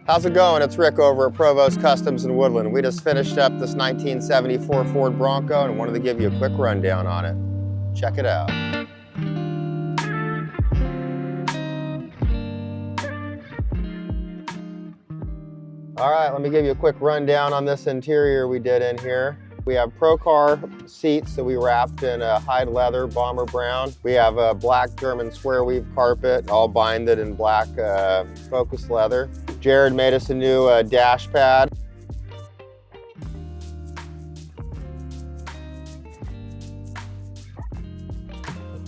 How's it going? It's Rick over at Provost Customs in Woodland. We just finished up this 1974 Ford Bronco and wanted to give you a quick rundown on it. Check it out. All right, let me give you a quick rundown on this interior we did in here. We have Procar seats that we wrapped in a hide leather, bomber brown. We have a black German square weave carpet, all binded in black focus leather. Jared made us a new dash pad.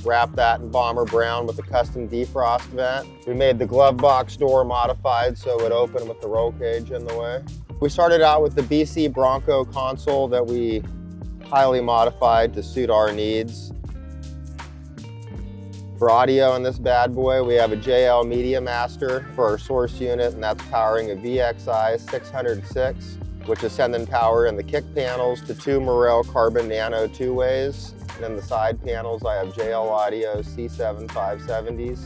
Wrapped that in bomber brown with a custom defrost vent. We made the glove box door modified so it would open with the roll cage in the way. We started out with the BC Bronco console that we highly modified to suit our needs. For audio in this bad boy, we have a JL Media Master for our source unit, and that's powering a VXI 606, which is sending power in the kick panels to two Morel Carbon Nano two-ways. And in the side panels, I have JL Audio C7 570s.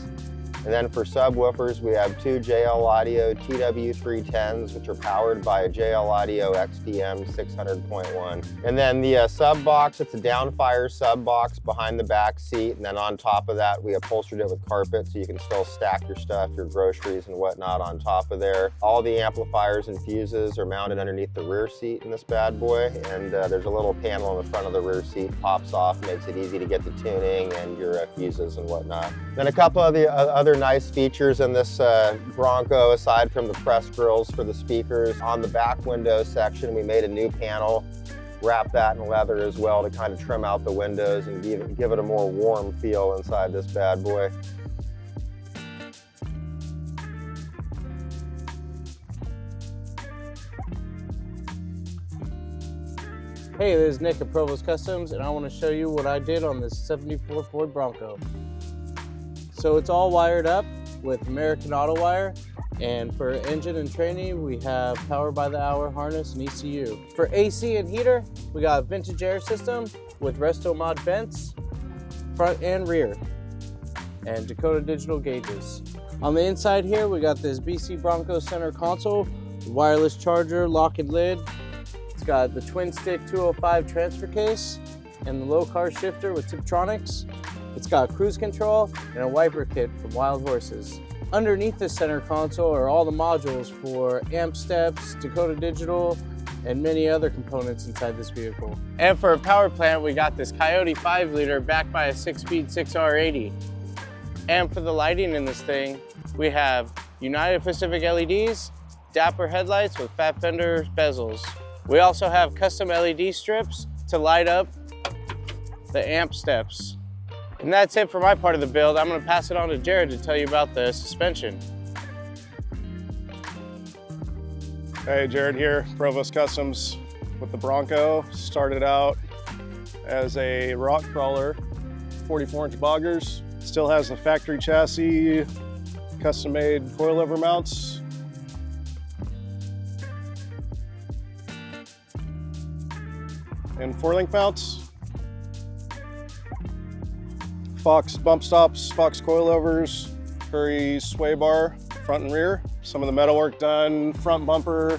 And then for subwoofers, we have two JL Audio TW310s, which are powered by a JL Audio XDM 600.1. And then the sub box, it's a downfire sub box behind the back seat. And then on top of that, we upholstered it with carpet so you can still stack your stuff, your groceries and whatnot on top of there. All the amplifiers and fuses are mounted underneath the rear seat in this bad boy. And there's a little panel in the front of the rear seat, pops off, makes it easy to get the tuning and your fuses and whatnot. Then a couple of the other nice features in this Bronco, aside from the press grills for the speakers. On the back window section, we made a new panel, wrapped that in leather as well to kind of trim out the windows and give it a more warm feel inside this bad boy. Hey, this is Nick at Provost Customs, and I want to show you what I did on this 74 Ford Bronco. So it's all wired up with American Auto Wire, and for engine and training, we have power by the hour harness and ECU. For AC and heater, we got a vintage air system with Resto Mod vents, front and rear, and Dakota digital gauges. On the inside here, we got this BC Bronco center console, wireless charger, lock and lid. It's got the twin stick 205 transfer case and the low car shifter with Tiptronics. It's got cruise control and a wiper kit from Wild Horses. Underneath the center console are all the modules for amp steps, Dakota Digital, and many other components inside this vehicle. And for a power plant, we got this Coyote 5-liter backed by a 6-speed 6R80. And for the lighting in this thing, we have United Pacific LEDs, Dapper headlights with fat fender bezels. We also have custom LED strips to light up the amp steps. And that's it for my part of the build. I'm going to pass it on to Jared to tell you about the suspension. Hey, Jared here, Provost Customs with the Bronco. Started out as a rock crawler, 44-inch boggers. Still has the factory chassis, custom-made coilover mounts. And 4-link mounts. Fox bump stops, Fox coilovers, Curry sway bar, front and rear. Some of the metalwork done. Front bumper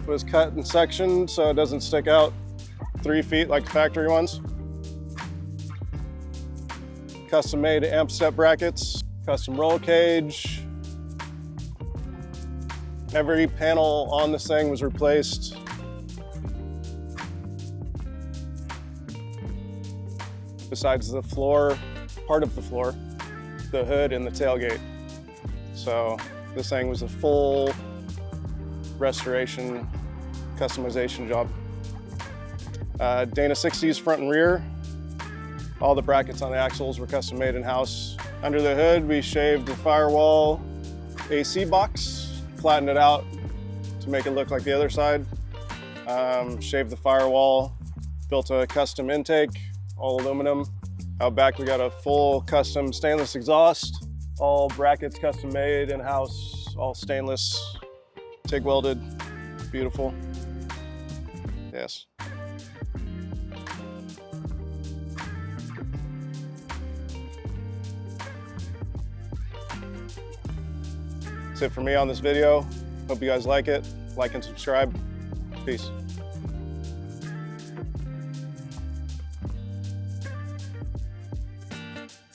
was cut and sectioned so it doesn't stick out 3 feet like the factory ones. Custom made amp step brackets, custom roll cage. Every panel on this thing was replaced. Besides the floor, part of the floor, the hood and the tailgate. So this thing was a full restoration, customization job. Dana 60s front and rear. All the brackets on the axles were custom made in-house. Under the hood, we shaved the firewall AC box, flattened it out to make it look like the other side. Shaved the firewall, built a custom intake, all aluminum. Out back, we got a full custom stainless exhaust, all brackets custom made in-house, all stainless, TIG welded, beautiful. Yes. That's it for me on this video. Hope you guys like it. Like and subscribe. Peace.